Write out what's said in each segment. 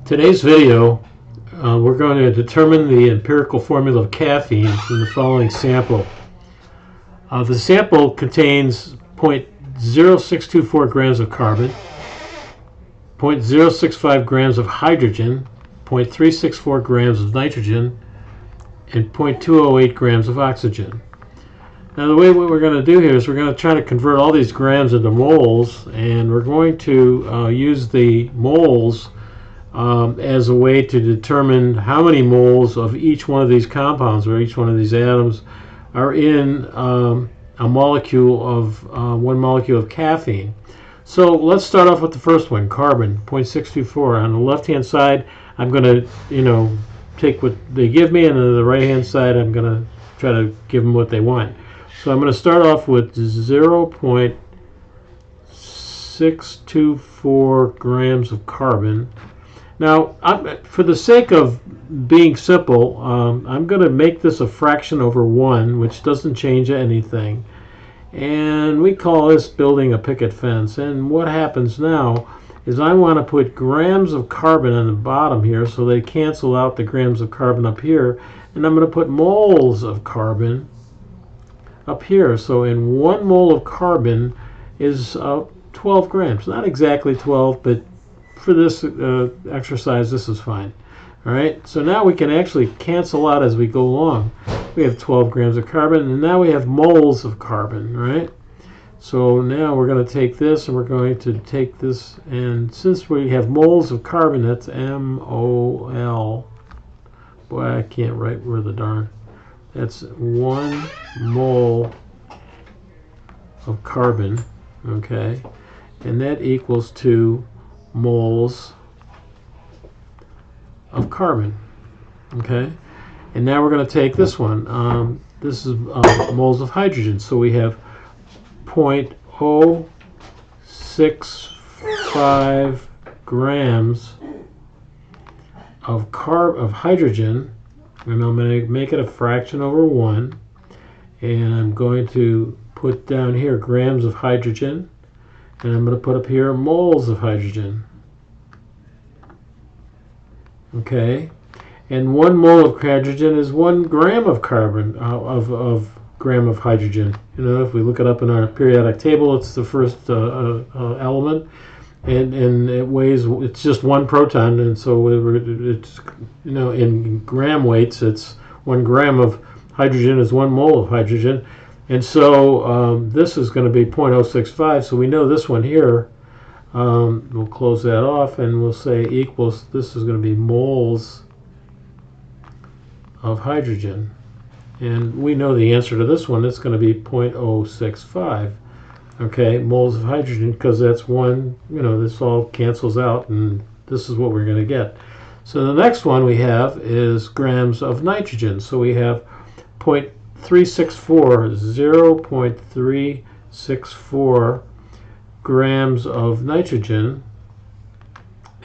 Today's video, we're going to determine the empirical formula of caffeine from the following sample. The sample contains 0.0624 grams of carbon, 0.065 grams of hydrogen, 0.364 grams of nitrogen, and 0.208 grams of oxygen. Now what we're going to do here is we're going to try to convert all these grams into moles, and we're going to use the moles as a way to determine how many moles of each one of these compounds or each one of these atoms are in a molecule of one molecule of caffeine. So let's start off with the first one, carbon, 0.624. On the left-hand side, I'm going to, take what they give me, and on the right-hand side, I'm going to try to give them what they want. So I'm going to start off with 0.624 grams of carbon. Now, for the sake of being simple, I'm going to make this a fraction over 1, which doesn't change anything. And we call this building a picket fence. And what happens now is I want to put grams of carbon on the bottom here so they cancel out the grams of carbon up here. And I'm going to put moles of carbon up here. So in 1 mole of carbon is 12 grams. Not exactly 12, but for this exercise, this is fine. All right, so now we can actually cancel out as we go along. We have 12 grams of carbon, and now we have moles of carbon, right? So now we're going to take this, and we're going to take this, and since we have moles of carbon, that's MOL. Boy, I can't write where the darn. That's 1 mole of carbon, okay? And that equals 2 moles of carbon, okay? And now we're going to take this one. This is moles of hydrogen. So we have 0.065 grams of hydrogen, and I'm going to make it a fraction over 1, and I'm going to put down here grams of hydrogen, and I'm going to put up here moles of hydrogen. Okay, and 1 mole of hydrogen is 1 gram of carbon of gram of hydrogen. If we look it up in our periodic table, it's the first element, and it weighs. It's just 1 proton, and so it's in gram weights, it's 1 gram of hydrogen is 1 mole of hydrogen, and so this is going to be 0.065. So we know this one here. We'll close that off, and we'll say equals, this is going to be moles of hydrogen. And we know the answer to this one. It's going to be 0.065. Okay, moles of hydrogen, because that's 1, this all cancels out, and this is what we're going to get. So the next one we have is grams of nitrogen. So we have 0.364 grams of nitrogen,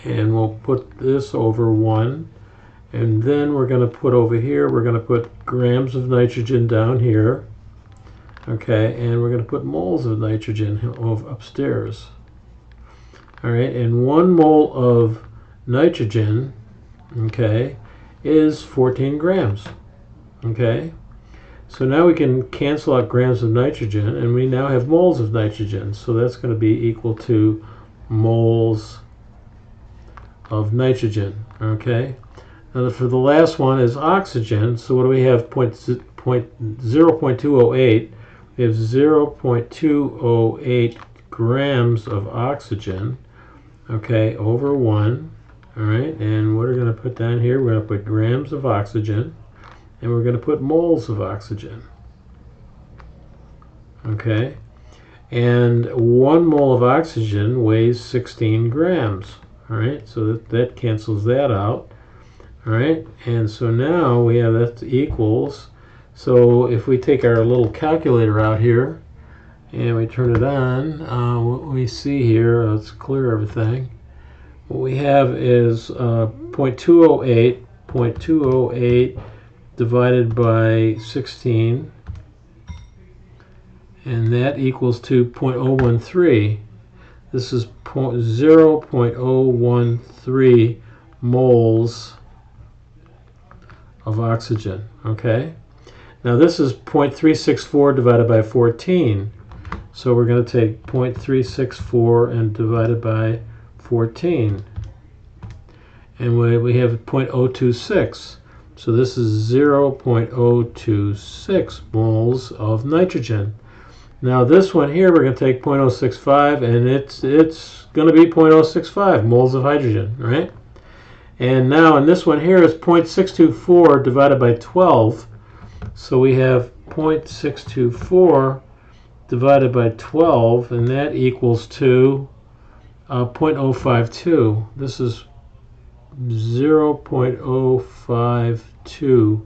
and we'll put this over 1, and then we're going to put over here, we're going to put grams of nitrogen down here, okay, and we're going to put moles of nitrogen upstairs. All right, and 1 mole of nitrogen, okay, is 14 grams. Okay, so now we can cancel out grams of nitrogen, and we now have moles of nitrogen. So that's going to be equal to moles of nitrogen. Okay. Now for the last one is oxygen. So what do we have? 0.208. We have 0.208 grams of oxygen. Okay, over 1. All right. And what are we going to put down here? We're going to put grams of oxygen, and we're going to put moles of oxygen. Okay, and 1 mole of oxygen weighs 16 grams. All right, so that cancels that out. All right, and so now we have that equals, so if we take our little calculator out here and we turn it on, what we see here, let's clear everything. What we have is 0.208 divided by 16, and that equals to 0.013. This is 0.013 moles of oxygen. Okay. Now this is 0.364 divided by 14. So we're going to take 0.364 and divide it by 14. And we have 0.026. So this is 0.026 moles of nitrogen. Now this one here, we're going to take 0.065, and it's going to be 0.065 moles of hydrogen, right? And now in this one here is 0.624 divided by 12. So we have 0.624 divided by 12, and that equals to 0.052. This is 0.052.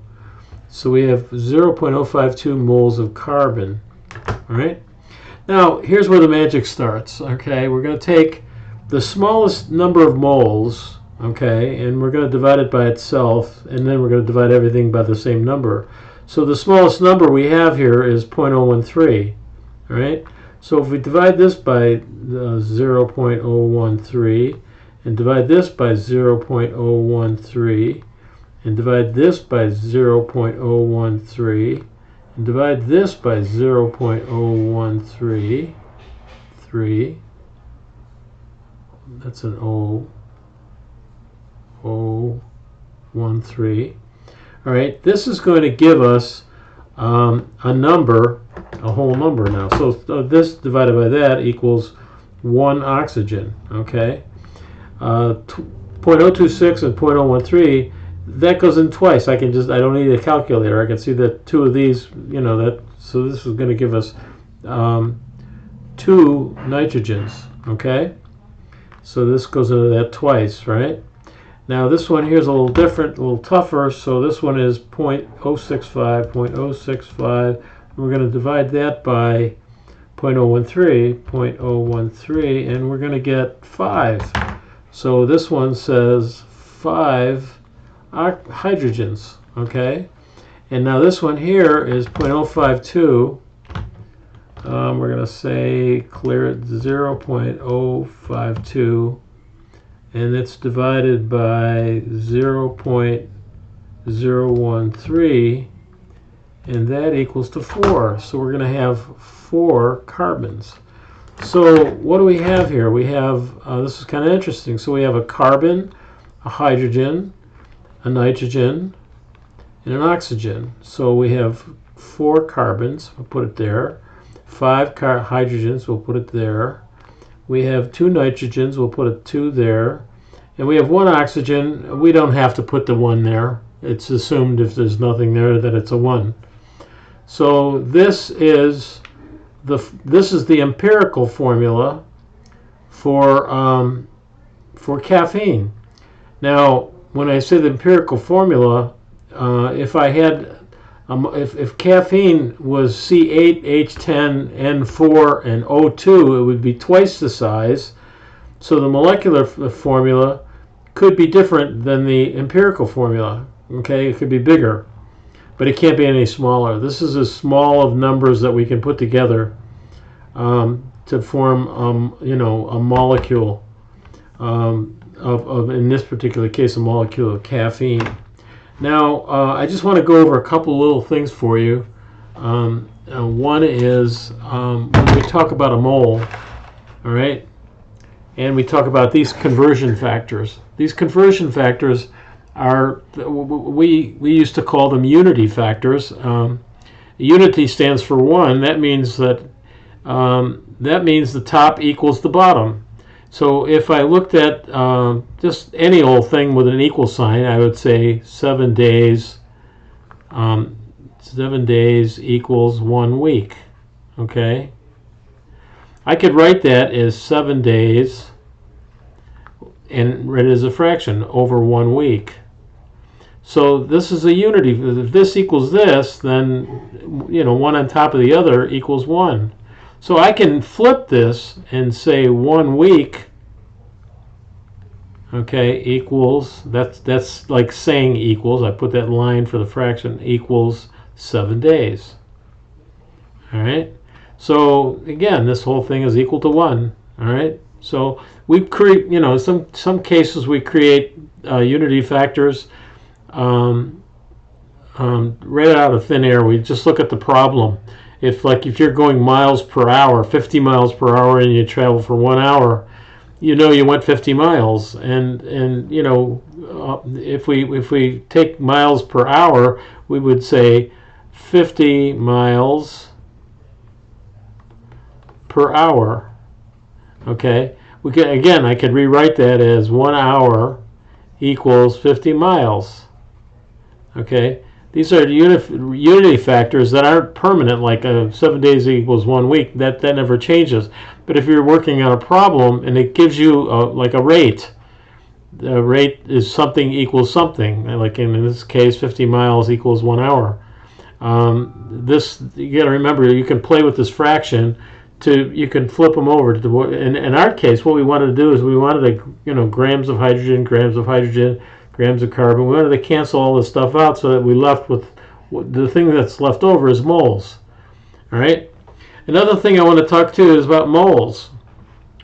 So we have 0.052 moles of carbon. All right. Now here's where the magic starts. Okay, we're going to take the smallest number of moles, okay, and we're going to divide it by itself, and then we're going to divide everything by the same number. So the smallest number we have here is 0.013. All right. So if we divide this by 0.013 and divide this by 0.013 and divide this by 0.013 and divide this by 0.013, that's an 0.013. All right, this is going to give us a number, a whole number now. So this divided by that equals 1 oxygen, okay? 0.026 and 0.013, that goes in twice. I don't need a calculator. I can see that two of these, so this is going to give us 2 nitrogens, okay? So this goes into that twice, right? Now this one here is a little different, a little tougher, so this one is 0.065. We're going to divide that by 0.013, and we're going to get 5. So this one says 5 hydrogens, okay? And now this one here is 0.052. We're going to say clear it 0.052, and it's divided by 0.013, and that equals to 4. So we're going to have 4 carbons. So what do we have here? We have, this is kind of interesting. So we have a carbon, a hydrogen, a nitrogen, and an oxygen. So we have 4 carbons, we'll put it there. 5 hydrogens, we'll put it there. We have 2 nitrogens, we'll put a 2 there. And we have 1 oxygen. We don't have to put the 1 there. It's assumed if there's nothing there that it's a 1. So this is the empirical formula for caffeine. Now, when I say the empirical formula, if caffeine was C8, H10, N4, and O2, it would be twice the size. So the molecular formula could be different than the empirical formula. Okay, it could be bigger, but it can't be any smaller. This is as small of numbers that we can put together to form, a molecule of, in this particular case, a molecule of caffeine. Now, I just want to go over a couple little things for you. One is when we talk about a mole, all right, and we talk about these conversion factors. These conversion factors are, we used to call them unity factors. Unity stands for 1. That means that the top equals the bottom. So if I looked at just any old thing with an equal sign, I would say 7 days. 7 days equals 1 week. Okay. I could write that as 7 days and write it as a fraction over 1 week. So this is a unity. If this equals this, then 1 on top of the other equals 1. So I can flip this and say 1 week, okay, equals, that's like saying equals, I put that line for the fraction, equals 7 days. All right. So again, this whole thing is equal to 1. All right. So we create, some cases we create unity factors right out of thin air. We just look at the problem. If you're going miles per hour, 50 miles per hour, and you travel for 1 hour, you went 50 miles. And if we take miles per hour, we would say 50 miles per hour. Okay. I could rewrite that as 1 hour equals 50 miles. Okay. These are unity factors that aren't permanent, like 7 days equals 1 week. That never changes. But if you're working on a problem and it gives you like a rate, the rate is something equals something. Like in this case, 50 miles equals 1 hour. This, you got to remember, you can play with this fraction. You can flip them over. In our case, what we wanted to do is we wanted grams of hydrogen, grams of carbon. We wanted to cancel all this stuff out so that we left with the thing that's left over is moles. All right. Another thing I want to talk to is about moles.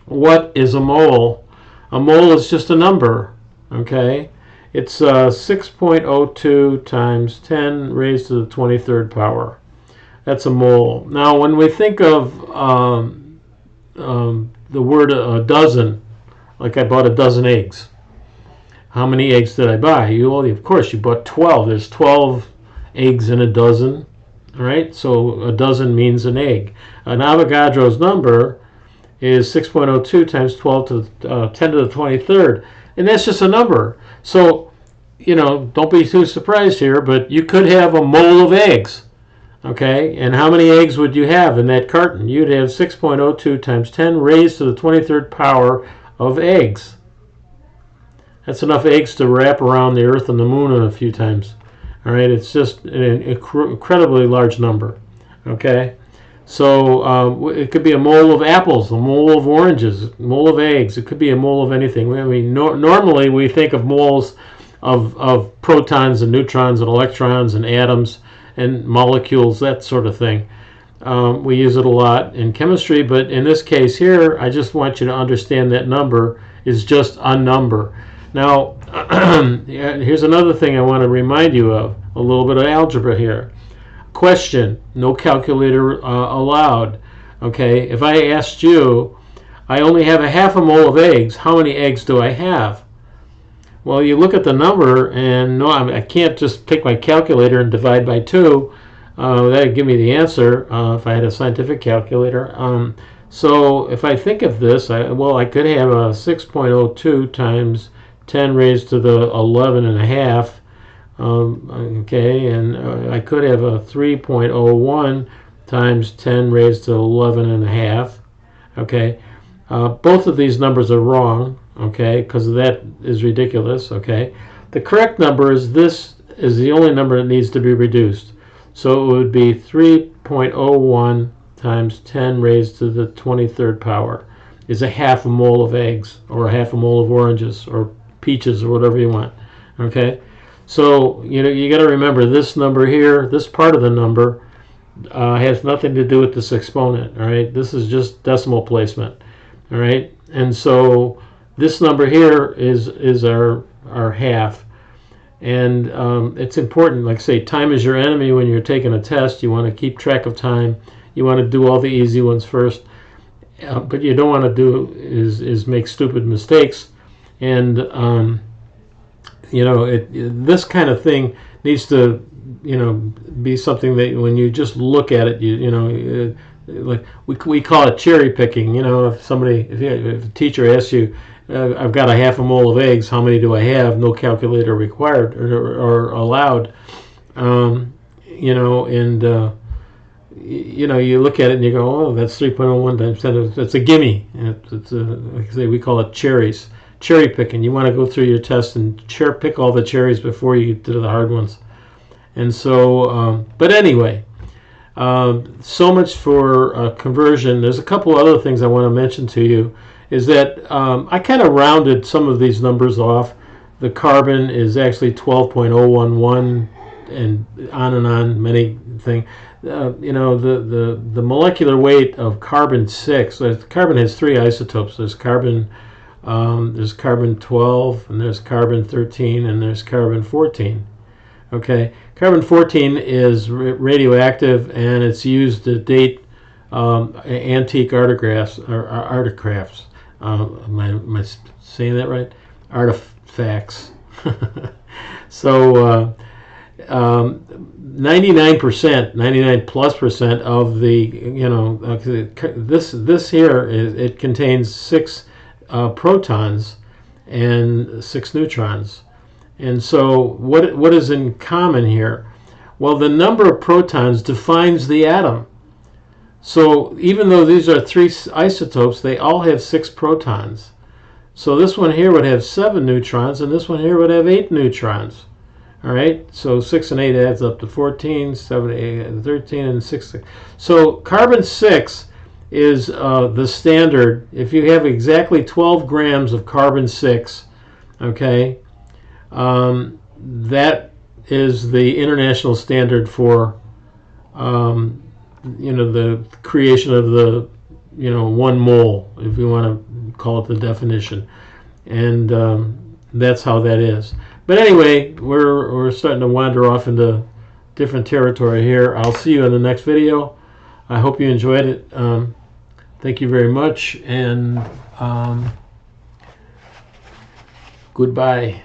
What is a mole? A mole is just a number. Okay. It's 6.02 times 10 raised to the 23rd power. That's a mole. Now, when we think of the word a dozen, like I bought a dozen eggs. How many eggs did I buy? Of course, you bought 12. There's 12 eggs in a dozen. All right, so a dozen means an egg. An Avogadro's number is 6.02 times 12 to 10 to the 23rd, and that's just a number. So, don't be too surprised here, but you could have a mole of eggs. Okay, and how many eggs would you have in that carton? You'd have 6.02 times 10 raised to the 23rd power of eggs. That's enough eggs to wrap around the Earth and the Moon a few times. All right, it's just an incredibly large number. Okay, so it could be a mole of apples, a mole of oranges, a mole of eggs. It could be a mole of anything. I mean, normally we think of moles of protons and neutrons and electrons and atoms and molecules, that sort of thing. We use it a lot in chemistry, but in this case here, I just want you to understand that number is just a number. Now, here's another thing I want to remind you of, a little bit of algebra here. Question, no calculator allowed. Okay, if I asked you, I only have a half a mole of eggs, how many eggs do I have? Well, you look at the number, and no, I can't just take my calculator and divide by 2. That would give me the answer if I had a scientific calculator. So if I think of this, I could have a 6.02 times 10 raised to the 11 and a half. Okay, and I could have a 3.01 times 10 raised to 11 and a half. Okay, both of these numbers are wrong. Okay, because that is ridiculous. Okay, the correct number is this is the only number that needs to be reduced. So it would be 3.01 times 10 raised to the 23rd power is a half a mole of eggs, or a half a mole of oranges, or peaches, or whatever you want. Okay, so you got to remember this number here, this part of the number has nothing to do with this exponent. All right, this is just decimal placement. All right, and so this number here is our half. And it's important, like I say, time is your enemy when you're taking a test. You want to keep track of time. You want to do all the easy ones first. But you don't want to do is make stupid mistakes. And, this kind of thing needs to, be something that when you just look at it, like we call it cherry picking. If a teacher asks you, I've got a half a mole of eggs, how many do I have? No calculator required or allowed. You look at it and you go, oh, that's 3.01 times 10. That's a gimme. Like I say, we call it cherry picking. You want to go through your test and pick all the cherries before you get to the hard ones. And so, but anyway, so much for conversion. There's a couple other things I want to mention to you. Is that I kind of rounded some of these numbers off. The carbon is actually 12.011, and on many things. The molecular weight of carbon-6. Carbon has 3 isotopes. There's carbon There's carbon 12, and there's carbon 13, and there's carbon 14. Okay, carbon 14 is radioactive, and it's used to date antique artifacts. Am I saying that right? Artifacts. So 99%, 99+% of the, this here it contains 6 protons and 6 neutrons. And so what is in common here? Well, the number of protons defines the atom. So even though these are 3 isotopes, they all have 6 protons. So this one here would have 7 neutrons, and this one here would have 8 neutrons. All right, so 6 and 8 adds up to 14, 7, 8, 13, and 6. So carbon 6 is the standard. If you have exactly 12 grams of carbon 6, okay, that is the international standard for the creation of the 1 mole, if you want to call it the definition, and that's how that is. But anyway, we're starting to wander off into different territory here. I'll see you in the next video. I hope you enjoyed it. Thank you very much, and goodbye.